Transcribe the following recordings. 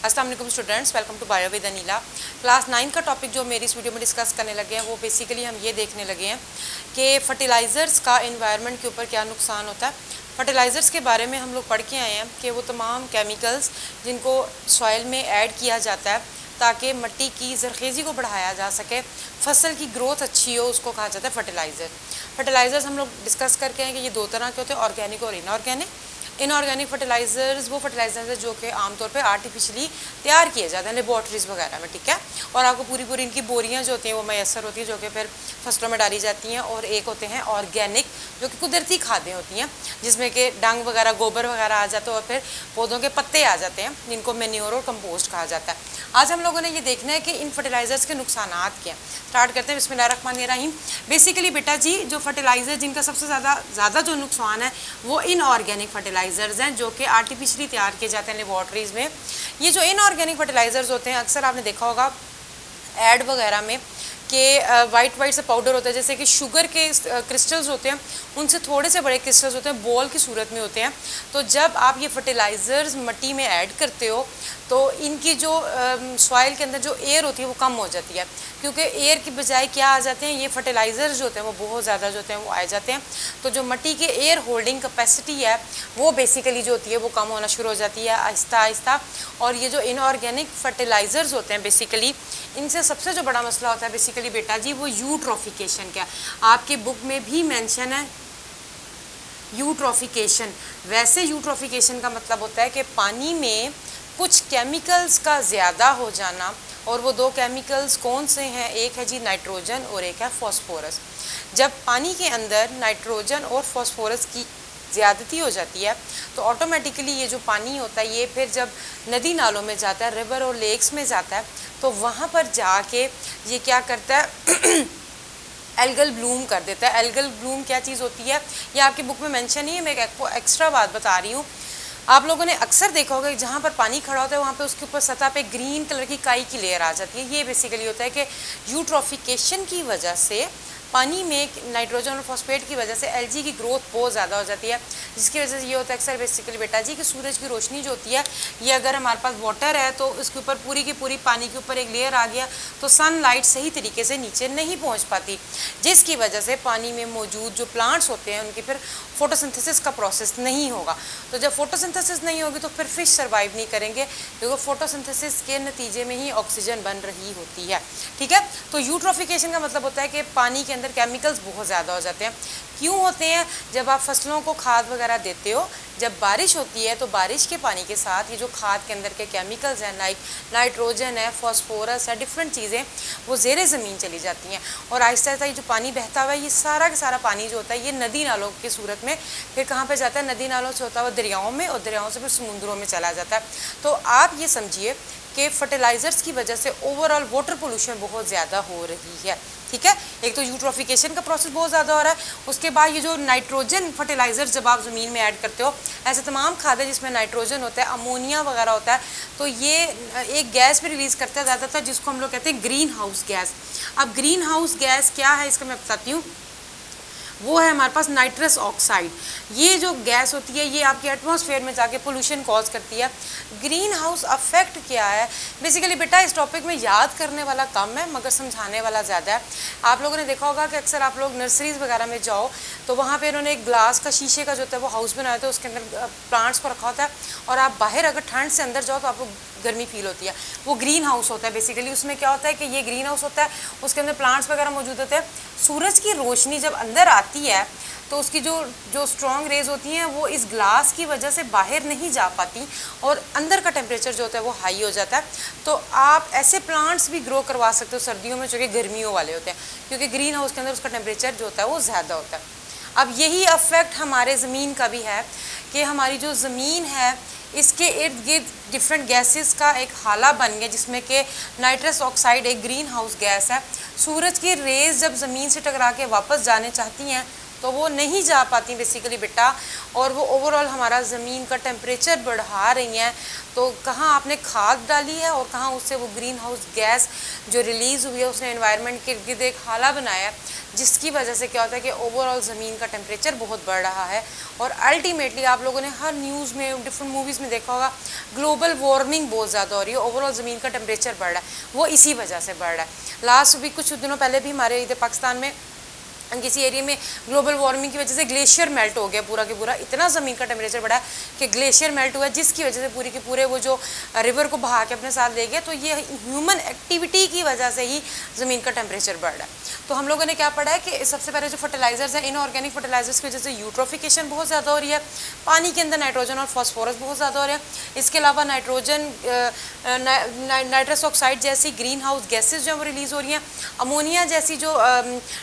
अस्सलाम वालेकुम students, welcome to bio with Aneela. Class 9 का टॉपिक जो मेरी इस वीडियो में डिस्कस करने लगे हैं वो बेसिकली हम ये देखने लगे हैं कि फर्टिलाइज़र्स का एनवायरनमेंट के ऊपर क्या नुकसान होता है। फर्टिलाइज़र्स के बारे में हम लोग पढ़ के आए हैं कि वो तमाम केमिकल्स जिनको सॉइल में ऐड किया जाता है ताकि मिट्टी की ज़रखेज़ी को बढ़ाया जा सके, फसल की ग्रोथ अच्छी हो, उसको कहा जाता है फर्टिलाइज़र। फर्टिलाइज़र्स हम लोग डिस्कस करके हैं कि ये दो तरह के होते हैं, ऑर्गेनिक और इनऑर्गेनिक। इनऑर्गेनिक फर्टिलाइज़र्स वो फर्टिलाइज़र्स जो कि आमतौर पे आर्टिफिशियली तैयार किए जाते हैं लेबॉर्ट्रीज़ वगैरह में, ठीक है। और आपको पूरी इनकी बोरियां जो होती हैं वो मैसर होती हैं जो कि फिर फसलों में डाली जाती हैं। और एक होते हैं ऑर्गेनिक जो कि कुदरती खादें होती हैं जिसमें कि डंग वगैरह, गोबर वगैरह आ जाते हैं और फिर पौधों के पत्ते आ जाते हैं जिनको मैन्योर और कंपोस्ट कहा जाता है। आज हम लोगों ने ये देखना है कि इन फर्टिलाइज़र्स के नुकसान क्या हैं। स्टार्ट करते हैं, बिस्मिल्लाहिर्रहमानिर्रहीम। बेसिकली बेटा जी, जो फर्टिलाइज़र जिनका सबसे ज़्यादा जो नुकसान है वो इनऑर्गेनिक फर्टिलाइज़र्स हैं जो कि आर्टिफिशियली तैयार किए जाते हैं लेबॉर्ट्रीज़ में। ये जो इनऑर्गेनिक फर्टिलाइज़र्स होते हैं अक्सर आपने देखा होगा ऐड वगैरह में कि वाइट से पाउडर होता है, जैसे कि शुगर के क्रिस्टल्स होते हैं उनसे थोड़े से बड़े क्रिस्टल्स होते हैं, बॉल की सूरत में होते हैं। तो जब आप ये फर्टिलाइज़र्स मिट्टी में ऐड करते हो तो इनकी जो सॉइल के अंदर जो एयर होती है वो कम हो जाती है, क्योंकि एयर की बजाय क्या आ जाते हैं, ये फर्टिलाइज़र्स जो होते हैं वो बहुत ज़्यादा जो होते हैं वो आ जाते हैं। तो जो मिट्टी के एयर होल्डिंग कैपेसिटी है वो बेसिकली जो होती है वो कम होना शुरू हो जाती है आहिस्ता आहिस्ता। और ये जो इनऑर्गेनिक फर्टिलाइज़र्स होते हैं बेसिकली इनसे सबसे जो बड़ा मसला होता है बेसिकली बेटा जी वो यूट्रोफिकेशन का। आपकी बुक में भी मेंशन है यूट्रोफिकेशन। वैसे यूट्रोफिकेशन का मतलब होता है कि पानी में कुछ केमिकल्स का ज़्यादा हो जाना, और वो दो केमिकल्स कौन से हैं, एक है जी नाइट्रोजन और एक है फॉस्फोरस। जब पानी के अंदर नाइट्रोजन और फॉस्फोरस की ज़्यादती हो जाती है तो ऑटोमेटिकली ये जो पानी होता है ये फिर जब नदी नालों में जाता है, रिवर और लेक्स में जाता है, तो वहाँ पर जाके ये क्या करता है एल्गल ब्लूम कर देता है। एल्गल ब्लूम क्या चीज़ होती है ये आपकी बुक में मेंशन नहीं है, मैं एक एक्स्ट्रा बात बता रही हूँ। आप लोगों ने अक्सर देखा होगा जहाँ पर पानी खड़ा होता है वहाँ पे उसके ऊपर सतह पे ग्रीन कलर की काई की लेयर आ जाती है। ये बेसिकली होता है कि यूट्रोफिकेशन की वजह से पानी में नाइट्रोजन और फॉस्फेट की वजह से एल्गी की ग्रोथ बहुत ज़्यादा हो जाती है, जिसकी वजह से ये होता है अक्सर बेसिकली बेटा जी कि सूरज की रोशनी जो होती है ये अगर हमारे पास वाटर है तो इसके ऊपर पूरी की पूरी पानी के ऊपर एक लेयर आ गया तो सनलाइट सही तरीके से नीचे नहीं पहुंच पाती, जिसकी वजह से पानी में मौजूद जो प्लांट्स होते हैं उनकी फिर फोटोसिंथेसिस का प्रोसेस नहीं होगा। तो जब फोटोसिंथेसिस नहीं होगी तो फिर फिश सर्वाइव नहीं करेंगे, क्योंकि फोटोसिंथेसिस के नतीजे में ही ऑक्सीजन बन रही होती है, ठीक है। तो यूट्रोफिकेशन का मतलब होता है कि पानी के अंदर केमिकल्स बहुत ज़्यादा हो जाते हैं। क्यों होते हैं? जब आप फसलों को खाद वगैरह देते हो, जब बारिश होती है तो बारिश के पानी के साथ ये जो खाद के अंदर के केमिकल्स हैं, नाइट्रोजन है, फॉस्फोरस है, डिफरेंट चीज़ें वो ज़ेरे ज़मीन चली जाती हैं और आहिस्ता आहिस्ता ये जो पानी बहता हुआ है ये सारा का सारा पानी जो होता है ये नदी नालों की सूरत में फिर कहाँ पे जाता है, नदी नालों से होता हुआ दरियाओं में और दरियाओं से फिर समुद्रों में चला जाता है। तो आप ये समझिए कि फर्टिलाइज़र्स की वजह से ओवरऑल वाटर पोल्यूशन बहुत ज़्यादा हो रही है, ठीक है। एक तो यूट्रोफिकेशन का प्रोसेस बहुत ज़्यादा हो रहा है, उसके बाद ये जो नाइट्रोजन फर्टिलाइज़र जब आप ज़मीन में ऐड करते हो, ऐसे तमाम खादें जिसमें नाइट्रोजन होता है, अमोनिया वगैरह होता है, तो ये एक गैस भी रिलीज़ करता है ज़्यादातर जिसको हम लोग कहते हैं ग्रीन हाउस गैस। अब ग्रीन हाउस गैस क्या है इसका मैं बताती हूँ। वो है हमारे पास नाइट्रस ऑक्साइड। ये जो गैस होती है ये आपके एटमॉस्फेयर में जाके पोल्यूशन कॉज करती है। ग्रीन हाउस अफेक्ट क्या है बेसिकली बेटा, इस टॉपिक में याद करने वाला कम है मगर समझाने वाला ज़्यादा है। आप लोगों ने देखा होगा कि अक्सर आप लोग नर्सरीज़ वगैरह में जाओ तो वहाँ पे उन्होंने एक ग्लास का शीशे का जो होता है वो हाउस बनाया होता है, उसके अंदर प्लांट्स को रखा होता है और आप बाहर अगर ठंड से अंदर जाओ तो आपको गर्मी फील होती है। वो ग्रीन हाउस होता है बेसिकली। उसमें क्या होता है कि ये ग्रीन हाउस होता है, उसके अंदर प्लांट्स वगैरह मौजूद होते हैं। सूरज की रोशनी जब अंदर आती है तो उसकी जो स्ट्रॉन्ग रेज होती हैं वो इस ग्लास की वजह से बाहर नहीं जा पाती और अंदर का टेम्परेचर जो होता है वो हाई हो जाता है। तो आप ऐसे प्लांट्स भी ग्रो करवा सकते हो सर्दियों में जो कि गर्मियों वाले होते हैं, क्योंकि ग्रीन हाउस के अंदर उसका टेम्परेचर जो होता है वो ज़्यादा होता है। अब यही अफेक्ट हमारे ज़मीन का भी है कि हमारी जो ज़मीन है इसके इर्द गिर्द डिफरेंट गैसेस का एक हाला बन गया, जिसमें कि नाइट्रस ऑक्साइड एक ग्रीन हाउस गैस है। सूरज की रेज जब ज़मीन से टकरा के वापस जाने चाहती हैं तो वो नहीं जा पाती बेसिकली बेटा, और वो ओवरऑल हमारा ज़मीन का टेम्परेचर बढ़ा रही हैं। तो कहाँ आपने खाद डाली है और कहाँ उससे वो ग्रीन हाउस गैस जो रिलीज़ हुई है उसने एनवायरनमेंट के गिर्द एक हाला बनाया है, जिसकी वजह से क्या होता है कि ओवरऑल ज़मीन का टेम्परेचर बहुत बढ़ रहा है। और अल्टीमेटली आप लोगों ने हर न्यूज़ में, डिफरेंट मूवीज़ में देखा होगा, ग्लोबल वार्मिंग बहुत ज़्यादा हो रही है, ओवरऑल ज़मीन का टेम्परेचर बढ़ रहा है, वो इसी वजह से बढ़ रहा है। लास्ट भी कुछ दिनों पहले भी हमारे इधर पाकिस्तान में किसी एरिया में ग्लोबल वार्मिंग की वजह से ग्लेशियर मेल्ट हो गया पूरा के पूरा, इतना ज़मीन का टेम्परेचर बढ़ा है कि ग्लेशियर मेल्ट हुआ है, जिसकी वजह से पूरी के पूरे वो जो रिवर को बहा के अपने साथ ले गया। तो ये ह्यूमन एक्टिविटी की वजह से ही ज़मीन का टेम्परेचर बढ़ रहा है। तो हम लोगों ने क्या पढ़ा है कि सबसे पहले जो फर्टिलाइजर्स हैं, इनऑर्गेनिक फर्टिलाइजर्स की वजह से यूट्रोफिकेशन बहुत ज़्यादा हो रही है, पानी के अंदर नाइट्रोजन और फॉस्फोरस बहुत ज़्यादा हो रहे हैं। इसके अलावा नाइट्रोजन, नाइट्रस ऑक्साइड जैसी ग्रीन हाउस गैसेज जो है वो रिलीज़ हो रही हैं। अमोनिया जैसी जो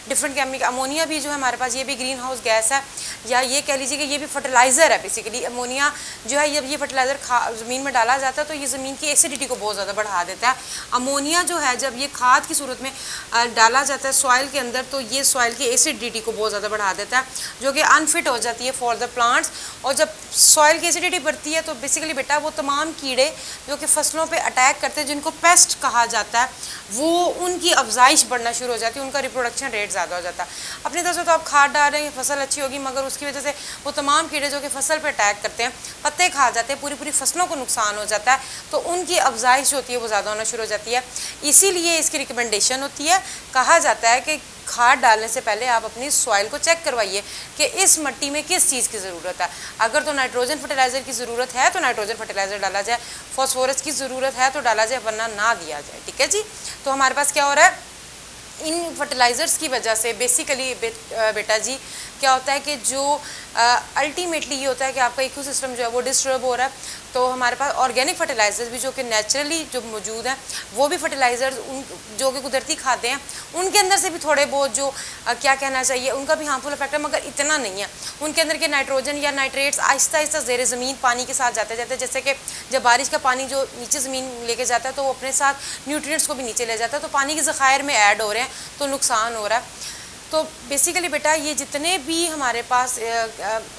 डिफरेंट केमिकल, अमोनिया भी जो है हमारे पास, ये भी ग्रीन हाउस गैस है, या ये कह लीजिए कि ये भी फर्टिलाइज़र है बेसिकली। अमोनिया जो है, जब ये फर्टिलाइज़र ज़मीन में डाला जाता है तो ये ज़मीन की एसिडिटी को बहुत ज़्यादा बढ़ा देता है। अमोनिया जो है जब ये खाद की सूरत में डाला जाता है सॉइल के अंदर, तो ये सॉइल की एसिडिटी को बहुत ज़्यादा बढ़ा देता है, जो कि अनफिट हो जाती है फॉर द प्लांट्स। और जब सॉइल की एसिडिटी बढ़ती है तो बेसिकली बेटा वो तमाम कीड़े जो कि फसलों पे अटैक करते हैं, जिनको पेस्ट कहा जाता है, वो उनकी अफजाइश बढ़ना शुरू हो जाती है, उनका रिप्रोडक्शन रेट ज़्यादा हो जाता है। अपनी तरफ से तो आप खाद डाल रहे हैं, फसल अच्छी होगी, मगर उसकी वजह से वो तमाम कीड़े जो कि फसल पे अटैक करते हैं, पत्ते खा जाते हैं, पूरी पूरी फसलों को नुकसान हो जाता है, तो उनकी अफजाइश जो होती है वो ज़्यादा होना शुरू हो जाती है। इसीलिए इसकी रिकमेंडेशन होती है, कहा जाता है कि खाद डालने से पहले आप अपनी सॉइल को चेक करवाइए कि इस मिट्टी में किस चीज़ की ज़रूरत है। अगर तो नाइट्रोजन फर्टिलाइज़र की ज़रूरत है तो नाइट्रोजन फर्टिलाइज़र डाला जाए, फॉस्फोरस की ज़रूरत है तो डाला जाए, वरना ना दिया जाए। ठीक है जी। तो हमारे पास क्या हो रहा है, इन फर्टिलाइज़र्स की वजह से बेसिकली बेटा जी क्या होता है कि जो अल्टीमेटली ये होता है कि आपका इकोसिस्टम जो है वो डिस्टर्ब हो रहा है। तो हमारे पास ऑर्गेनिक फर्टिलाइज़र्स भी जो कि नेचुरली जो मौजूद हैं, वो भी फर्टिलाइज़र्स जो कि कुदरती खाते हैं, उनके अंदर से भी थोड़े बहुत जो क्या कहना चाहिए, उनका भी हार्मफुल इफेक्ट है, मगर इतना नहीं है। उनके अंदर के नाइट्रोजन या नाइट्रेट्स आहिस्ता आहिस्ता ज़ेर ज़मीन पानी के साथ जाते जाते, जैसे कि जब बारिश का पानी जो नीचे ज़मीन लेके जाता है तो वो अपने साथ न्यूट्रिएंट्स को भी नीचे ले जाता है, तो पानी के ज़खायर में ऐड हो रहे हैं, तो नुकसान हो रहा है। तो बेसिकली बेटा ये जितने भी हमारे पास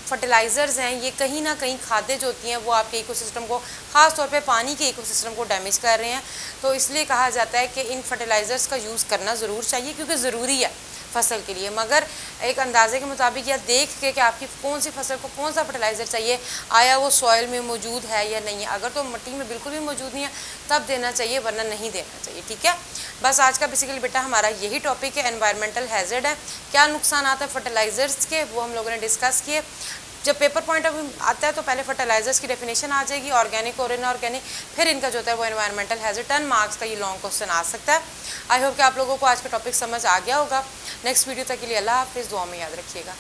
फर्टिलाइज़र्स हैं, ये कहीं ना कहीं खादें जो होती हैं वो आपके इकोसिस्टम को, ख़ास तौर पे पानी के इकोसिस्टम को डैमेज कर रहे हैं। तो इसलिए कहा जाता है कि इन फर्टिलाइज़र्स का यूज़ करना ज़रूर चाहिए, क्योंकि ज़रूरी है फसल के लिए, मगर एक अंदाजे के मुताबिक या देख के कि आपकी कौन सी फसल को कौन सा फर्टिलाइज़र चाहिए, आया वो सॉइल में मौजूद है या नहीं है। अगर तो मिट्टी में बिल्कुल भी मौजूद नहीं है तब देना चाहिए, वरना नहीं देना चाहिए। ठीक है, बस आज का बेसिकली बेटा हमारा यही टॉपिक है, एनवायरमेंटल हैज़र्ड है, क्या नुकसान आता है फर्टिलाइज़र्स के, वो हम लोगों ने डिस्कस किए। जब पेपर पॉइंट ऑफ व्यू आता है तो पहले फर्टिलाइजर्स की डेफिनेशन आ जाएगी, ऑर्गेनिक और इनऑर्गेनिक, फिर इनका जो होता है वो एनवायरमेंटल हैज़र्ड। 10 मार्क्स का ये लॉन्ग क्वेश्चन आ सकता है। आई होप कि आप लोगों को आज का टॉपिक समझ आ गया होगा। नेक्स्ट वीडियो तक के लिए अल्लाह हाफिज़, दुआ में याद रखिएगा।